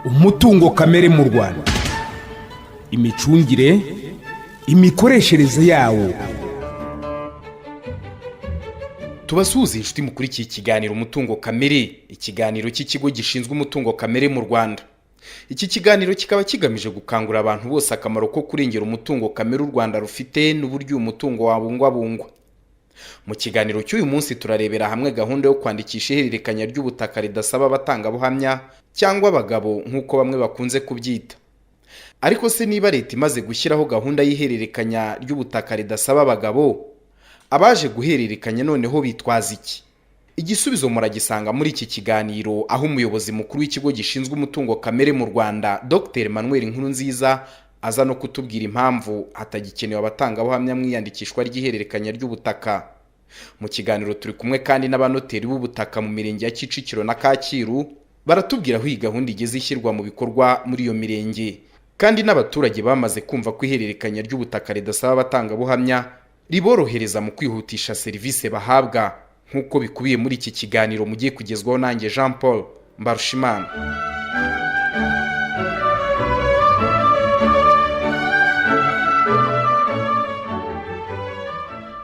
Umutungo kamere mu Rwanda, imicungire, imikoreshereze yawo. Tubasuhuze inshuti mukurikiye ikiganiro umutungo kamere, ikiganiro cy'ikigo gishinzwe umutungo kamere mu Rwanda. Iki kiganiro kikaba kigamije gukangurira abantu bose akamaro ko kurengera umutungo kamere u Rwanda rufite n'uburyo umutungo wabungwabungwa. Mu kiganiro cy'uyu munsi turarebera hamwe gahunda yo kwandikisha ihererekanya ry'ubutaka ridasaba abatangabuhamya cyangwa abagabo nk'uko bamwe bakunze kubyita. Ariko se niba leta imaze gushyiraho gahunda y'ihererekanya ry'ubutaka ridasaba abagabo, abaje guhererekanya noneho bitwaza iki? Igisubizo muragisanga muri iki kiganiro, aho umuyobozi mukuru w'ikigo gishinzwe umutungo kamere mu Rwanda Dr Emmanuel Nkurunziza aza no kutubwira impamvu hatagikenewe abatangabuhamya mu iyandikishwa ry'ihererekanya ry'ubutaka. Mu kiganiro turi kumwe kandi n'abanoteri b'ubutaka mu mirenge ya Kicukiro na Kacyiru, baratubwira aho iyi gahunda igeze ishyirwa mu bikorwa muri iyo mirenge, kandi n'abaturage bamaze kumva ko ihererekanya ry'ubutaka ridasaba abatangabuhamya riborohereza mu kwihutisha serivisi bahabwa, nk'uko bikubiye muri iki kiganiro mugiye kugezwaho nanjye Jean Paul Mbarushimana.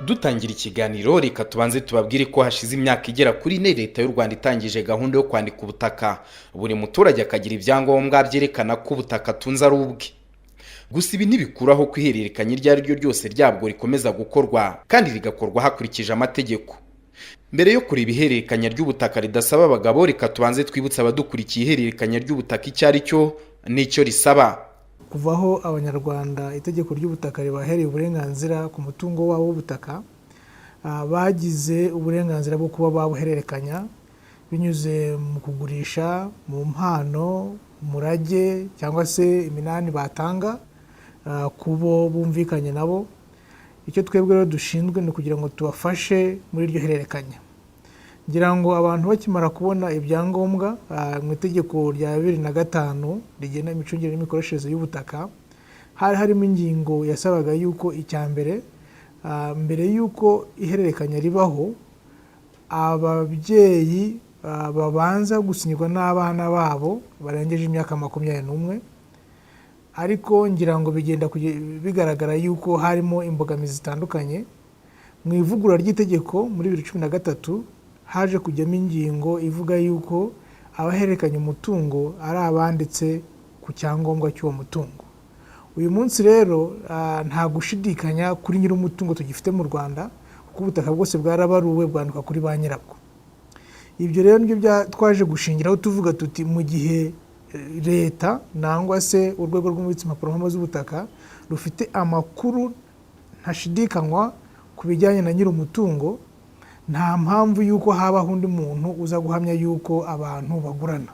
Dutangira ikiganiro, reka tubanze tubabwire ko hashize imyaka igera kuri ine leta y'u Rwanda itangije gahunda yo kwandika ubutaka. Buri muturage akagira ibyangombwa byerekana ko ubutaka atunze ari ubwe. Gusa ibi ntibikuraho ko ihererekanya iryo ari ryo ryose ryabwo rikomeza gukorwa, kandi rigakorwa hakurikije amategeko. Mbere yo kureba ihererekanya ry'ubutaka ridasaba abagabo, reka tubanze twibutsa abadukurikiye ihererekanya ry'ubutaka icyo ari cyo n'icyo risaba. Kuvaho abanyarwanda itegeko ry'ubutaka ribahereye uburenganzira ku mutungo wabo w'ubutaka, bagize uburenganzira bwo kuba babuhererekanya binyuze mu kugurisha, mu mpano, umurage cyangwa se iminani batanga kubo bumvikanye nabo. Icyo twebwe rero dushinzwe ni kugira ngo tubafashe muri iryo hererekanya. Ngira ngo abantu bakimara kubona ibyangombwa mu itegeko rya 2005 rigena imicungire n'imikoreshereze y'ubutaka, hari harimo ingingo yasabaga yuko icyambere, mbere yuko ihererekanya ribaho, ababyeyi babanza gusinyirwa n'abana babo barengeje imyaka 21. Ariko ngira ngo bigenda bigaragara yuko harimo imbogamizi zitandukanye. Mu ivugurura ry'itegeko muri 2013 haje kujyamo ingingo ivuga yuko abahererekanya umutungo ari abanditse ku cyangombwa cy'uwo mutungo. Uyu munsi rero nta gushidikanya kuri nyiri umutungo tugifite mu Rwanda, kuko ubutaka bwose bwarabaruwe bwandikwa kuri ba nyirabwo. Ibyo rero nibyo twaje gushingiraho tuvuga tuti mu gihe leta nangwa se urwego rw'umubitsi mpapuro z'ubutaka rufite amakuru ntashidikanywa ku bijyanye na nyiri umutungo, nta mpamvu yuko habaho undi muntu uza guhamya yuko abantu bagurana.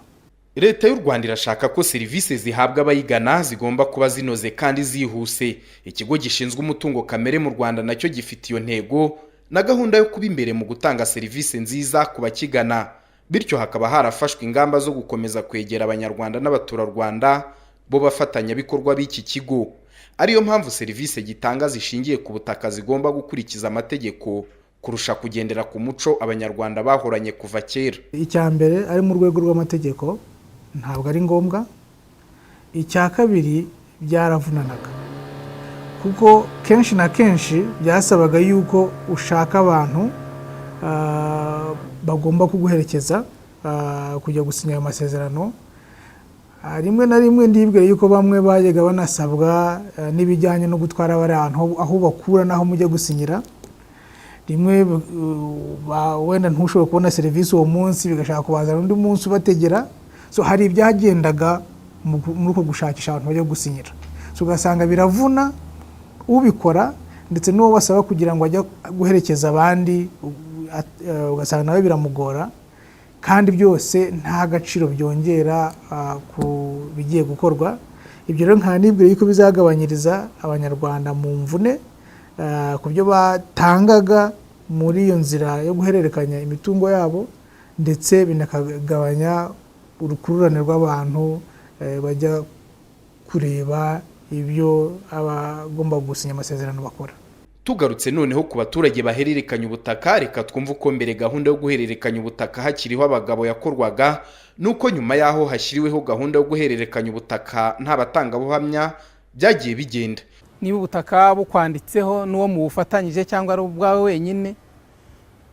Leta y'u Rwanda irashaka ko serivisi zihabwa abayigana zigomba kuba zinoze kandi zihuse. Ikigo gishinzwe umutungo kamere mu Rwanda nacyo gifite iyo ntego na gahunda yo kuba imbere mu gutanga serivisi nziza ku bakigana. Bityo hakaba harafashwe ingamba zo gukomeza kwegera abanyarwanda n'abaturarwanda bo bafatanyabikorwa b'iki kigo. Ariyo mpamvu serivisi gitanga zishingiye ku butaka zigomba gukurikiza amategeko kurusha kugendera ku muco abanyarwanda bahoranye kuva kera. Icyambere ari mu rwego rw'amategeko ntabwo ari ngombwa. Icya kabiri byaravunanaga, kuko kenshi na kenshi byasabaga yuko ushaka abantu bagomba kuguherekeza kujya gusinya ayo masezerano. Rimwe na rimwe ndibwira yuko bamwe bajyaga banasabwa n'ibijyanye no gutwara bari aho bakura n'aho mujya gusinyira. Rimwe wenda ntushobora kubona serivisi uwo munsi, bigashaka kubazana undi munsi ubategera. So hari ibyagendaga muri uko gushakisha abantu bajya gusinyira. So ugasanga biravuna ubikora ndetse n'uwo basaba kugira ngo ajya guherekeza abandi, ugasanga nawe biramugora, kandi byose nta gaciro byongera ku bigiye gukorwa. Ibyo rero nkanibwira yuko bizagabanyiriza abanyarwanda mu mvune ku byo batangaga muri iyo nzira yo guhererekanya imitungo yabo, ndetse binakagabanya urukururane rw'abantu bajya kureba ibyo abagomba gusinya amasezerano bakora. Tugarutse noneho ku baturage bahererekanya ubutaka, reka twumve uko mbere gahunda yo guhererekanya ubutaka hakiriho abagabo yakorwaga, nuko nyuma yaho hashyiriweho gahunda yo guhererekanya ubutaka nta batangabuhamya byagiye bigenda. Niba ubutaka bukwanditseho n'uwo mubufatanyije cyangwa ari ubwawe wenyine,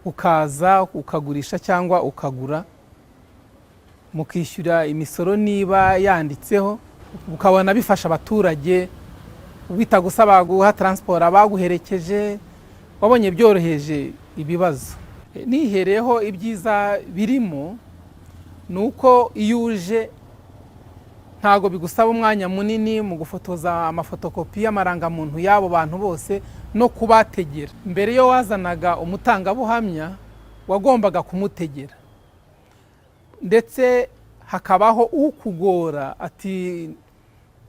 ukaza ukagurisha cyangwa ukagura, mukishyura imisoro niba yanditseho, ukabona bifasha abaturage, bitagusaba guha transport abaguherekeje, wabonye byoroheje ibibazo. Nihereyeho ibyiza birimo nuko iyo uje ntago bigusaba umwanya munini mu gufotoza amafotokopi y'amarangamuntu y'abo bantu bose no kubategera. Mbere yo wazanaga umutangabuhamya wagombaga kumutegera, ndetse hakabaho ukugora ati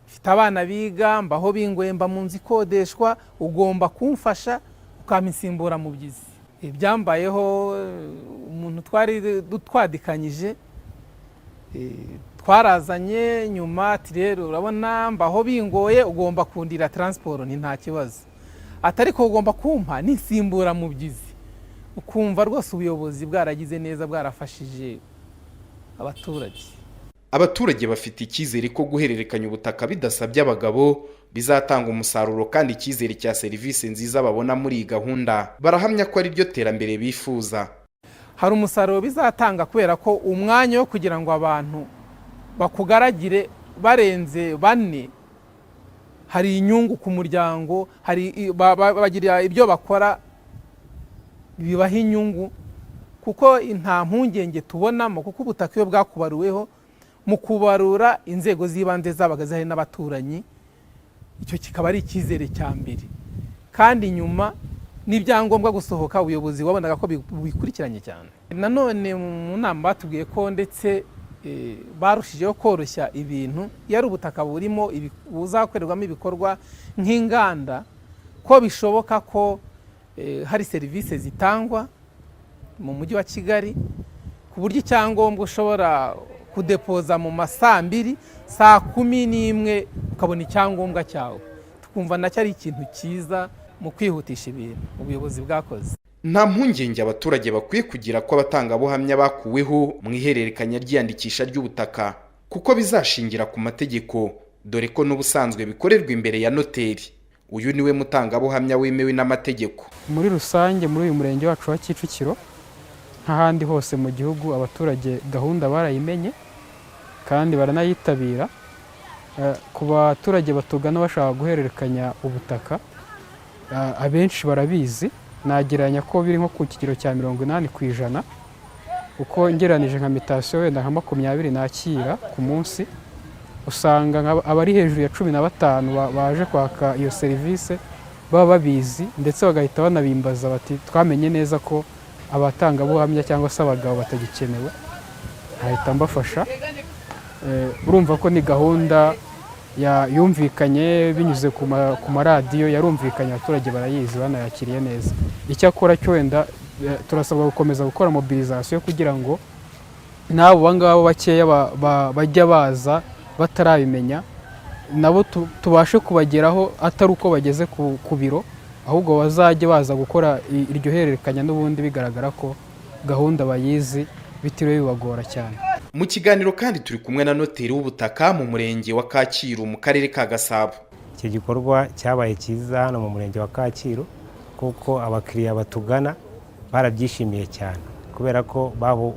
mfite abana biga, mbaho bingwemba mu nzu ikodeshwa, ugomba kumfasha ukamisimbura mu byizi. Ibyambayeho umuntu twari twadikanyije, twarazanye nyuma ati rero urabona mbaho bingoye, ugomba kundira transport ni nta kibazo, atari ko ugomba kumpa n'insimbura mu byizi. Ukumva rwose ubuyobozi bwaragize neza, bwarafashije abaturage. Abaturage bafite icyizere ko guhererekanya ubutaka bidasabye abagabo bizatanga umusaruro, kandi icyizere cya serivisi nziza babona muri iyi gahunda barahamya ko ari ryo terambere bifuza. Hari umusaruro bizatanga kubera ko umwanya wo kugira ngo abantu bakugaragire barenze 4, hari inyungu ku muryango, hari bagira ibyo bakora bibaha inyungu, kuko nta mpungenge tubonamo, kuko ubutaka iyo bwakubaruweho mu kubarura inzego z'ibanze zabaga zihari n'abaturanyi, icyo kikaba ari icyizere cya mbere. Kandi nyuma n'ibyangombwa gusohoka ubuyobozi wabonaga ko bikurikiranye cyane. Nanone mu nama batubwiye ko ndetse barushijeho koroshya ibintu, iyo ari ubutaka burimo buzakorerwamo ibikorwa nk'inganda, ko bishoboka ko hari serivisi zitangwa mu mujyi wa Kigali, ku buryo icyangombwa ushobora kudepoza mu masaa 2, saa 11 ukabona icyangombwa cyawe. Tukumva nacyo ari ikintu cyiza mu kwihutisha ibintu ubuyobozi bwakoze. Nta mpungenge abaturage bakwiye kugira ko abatangabuhamya bakuweho mu ihererekanya ry'iyandikisha ry'ubutaka, kuko bizashingira ku mategeko, dore ko n'ubusanzwe bikorerwa imbere ya noteri. Uyu niwe mutangabuhamya wemewe n'amategeko. Muri rusange muri uyu murenge wacu wa Kicukiro nk'ahandi hose mu gihugu, abaturage gahunda barayimenye kandi baranayitabira. Ku baturage batugana bashaka guhererekanya ubutaka, abenshi barabizi, nageranya ko biri nko ku kigero cya 80%, uko ngeranije nka mitasiyo wenda nka 20 nakira ku munsi, usanga abari hejuru ya 15 baje kwaka iyo serivisi baba babizi, ndetse bagahita banabimbaza bati twamenye neza ko abatangabuhamya cyangwa se abagabo batagikenewe, ahita mbafasha. Urumva ko ni gahunda yumvikanye binyuze ku maradiyo, yarumvikanye, abaturage barayizi, banayakiriye neza. Icyakora cyo wenda turasabwa gukomeza gukora mobilisation kugira ngo nabo bangabo bakeya bajya baza batarabimenya, nabo tubashe kubageraho atari uko bageze ku biro, ahubwo bazajye baza gukora iryo hererekanya, n'ubundi bigaragara ko gahunda bayizi bitiriwe bibagora cyane. Mu kiganiro kandi turi kumwe na noteri w'ubutaka mu murenge wa Kacyiru mu karere ka Gasabo. Iki gikorwa cyabaye cyiza hano mu murenge wa Kacyiru, kuko abakiriya batugana barabyishimiye cyane, kubera ko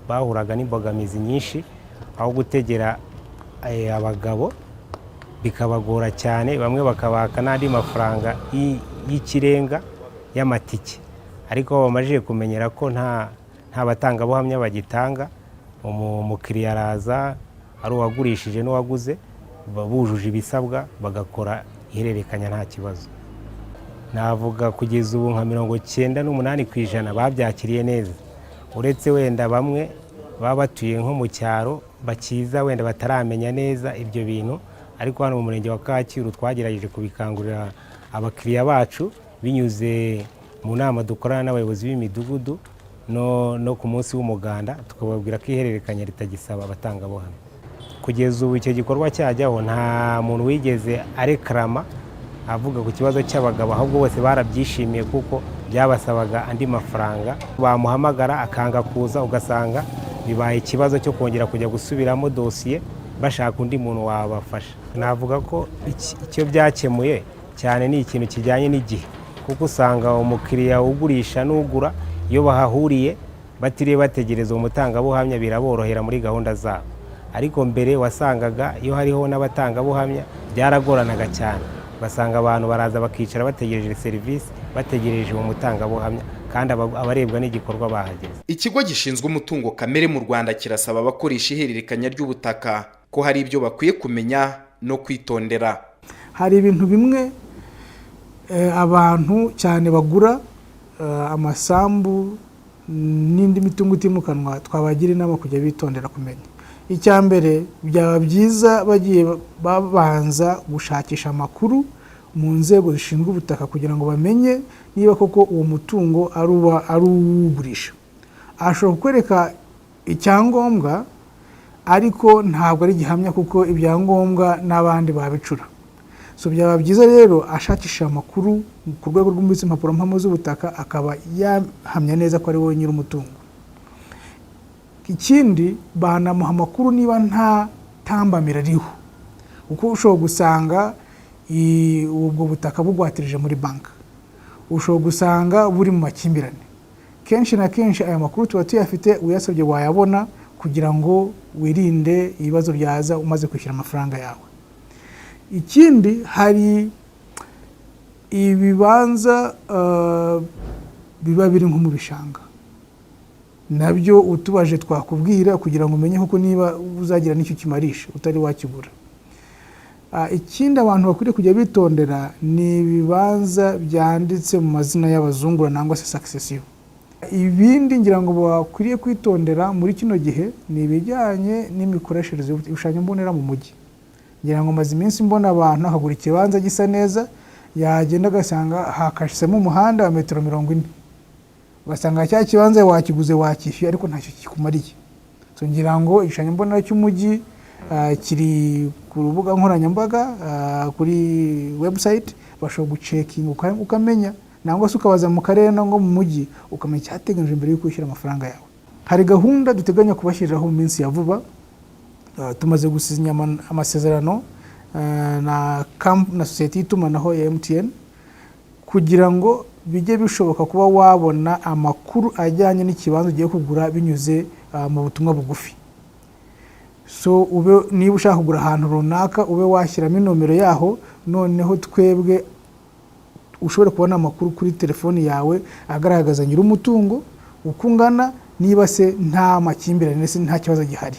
bahuraga n'imbogamizi nyinshi, aho gutegera abagabo bikabagora cyane, bamwe bakabaka n'andi mafaranga y'ikirenga y'amatike. Ariko bamajije kumenyera ko nta batangabuhamya bagitanga, umukiriya araza ari uwagurishije n'uwaguze, bujuje ibisabwa bagakora ihererekanya nta kibazo. Navuga kugeza ubu nka 98% babyakiriye neza, uretse wenda bamwe baba batuye nko mu cyaro bakiza wenda bataramenya neza ibyo bintu. Ariko hano mu murenge wa Kacyiru twagerageje kubikangurira abakiriya bacu binyuze mu nama dukorana n'abayobozi b'imidugudu, no ku munsi w'umuganda tukababwira ko ihererekanya ritagisaba abatangabuhamya. Kugeza ubu icyo gikorwa cyajyaho nta muntu wigeze arekarama avuga ku kibazo cy'abagabo, ahubwo bose barabyishimiye kuko byabasabaga andi mafaranga. Bamuhamagara akanga kuza, ugasanga bibaye ikibazo cyo kongera kujya gusubiramo dosiye bashaka undi muntu wabafasha. Navuga ko icyo byakemuye cyane ni ikintu kijyanye n'igihe, kuko usanga umukiriya ugurisha n'ugura iyo bahahuriye batiriye bategereza umutangabuhamya biraborohera muri gahunda zabo. Ariko mbere wasangaga iyo hariho n'abatangabuhamya byaragoranaga cyane, basanga abantu baraza bakicara bategereje serivisi, bategereje uwo mutangabuhamya kandi abarebwa n'igikorwa bahageze. Ikigo gishinzwe umutungo kamere mu Rwanda kirasaba abakoresha ihererekanya ry'ubutaka ko hari ibyo bakwiye kumenya no kwitondera. Hari ibintu bimwe abantu cyane bagura amasambu n'indi mitungo itimukanwa twabagira inama kujya bitondera kumenya. Icya mbere, byaba byiza bagiye babanza gushakisha amakuru mu nzego zishinzwe ubutaka kugira ngo bamenye niba koko uwo mutungo ari uwugurisha. Ashobora kukwereka icyangombwa ariko ntabwo ari gihamya kuko ibyangombwa n'abandi babicura. So byaba byiza rero ashakisha amakuru ku rwego rw'umubitsi impapuro mpamo z'ubutaka akaba yahamya neza ko ari wowe nyiri umutungo. Ikindi, banamuha amakuru niba nta tambamira ariho, kuko ushobora gusanga ubwo butaka bugwatirije muri banki, ushobora gusanga buri mu makimbirane. Kenshi na kenshi aya makuru tuba tuyafite, uyasabye wayabona kugira ngo wirinde ibibazo byaza umaze kwishyura amafaranga yawe. Ikindi, hari ibibanza biba biri nko mu bishanga, nabyo utubaje twakubwira kugira ngo umenye koko niba uzagira n'icyo kimarisha utari wakigura. Ikindi abantu bakwiriye kujya bitondera ni ibibanza byanditse mu mazina y'abazungura nangwa se succession. Ibindi ngira ngo bakwiriye kwitondera muri kino gihe ni ibijyanye n'imikoreshereze y'ibishushanyo mbonera mu mujyi. Ngira ngo maze iminsi mbona abantu akagura ikibanza gisa neza, yagenda agasanga hakashisemo umuhanda wa metero 40, ugasanga cya kibanza wakiguze wakishyuye ariko ntacyo kikumariye. So ngira ngo igishushanyo mbonera cy'umujyi kiri ku rubuga nkoranyambaga kuri website, bashobora gucekinga ukamenya, nangwa se ukabaza mu karere ngo mu mujyi ukamenya icyateganyijwe mbere yo kwishyura amafaranga yawe. Hari gahunda duteganya kubashyiriraho mu minsi ya vuba. Tumaze gusinya amasezerano na sosiyete y'itumanaho ya MTN kugira ngo bijye bishoboka kuba wabona amakuru ajyanye n'ikibanza ugiye kugura binyuze mu butumwa bugufi. So niba ushaka kugura ahantu runaka ube washyiramo inomero yaho, noneho twebwe ushobora kubona amakuru kuri telefoni yawe agaragaza nyiri umutungo uko ungana, niba se nta makimbirane se nta kibazo gihari.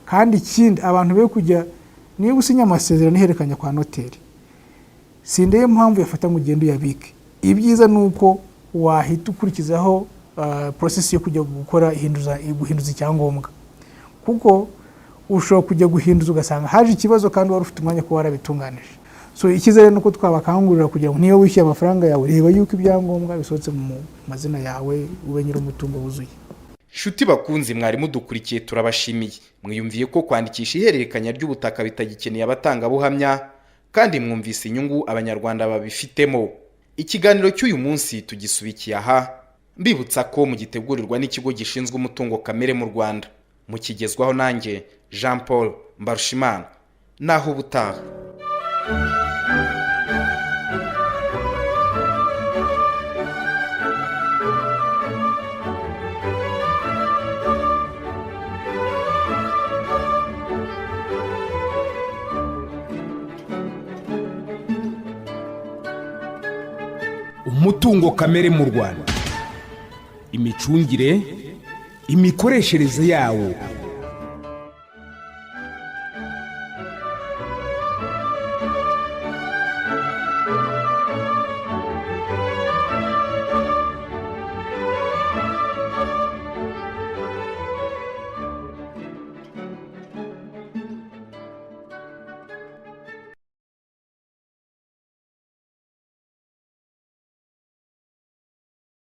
Kandi ikindi, abantu be kujya niba usinya amasezerano ihererekanya kwa noteri, sindeye mpamvu yafata ngo ugende uyabike. Ibyiza nuko wahita ukurikizaho process yo kujya gukora guhinduza icyangombwa, kuko ushobora kujya guhinduza ugasanga haje ikibazo kandi wari ufite umwanya ko warabitunganije. So ikiza rero nuko twabakangurira kugira ngo niyo wishyuye amafaranga yawe reba yuko ibyangombwa bisohotse mu mazina yawe, ube nyiri umutungo wuzuye. Shuti bakunzi, mwari mudukurikiye turabashimiye. Mwiyumviye ko kwandikisha ihererekanya ry'ubutaka bitagikeneye abatangabuhamya kandi mwumvise inyungu abanyarwanda babifitemo. Ikiganiro cy'uyu munsi tugisubikiye aha, mbibutsa ko mugitegurirwa n'ikigo gishinzwe umutungo kamere mu Rwanda. Mukigezwaho nanjye Jean Paul Mbarushimana. Naho ubutaha. Umutungo kamere mu Rwanda, imicungire, imikoreshereze yawo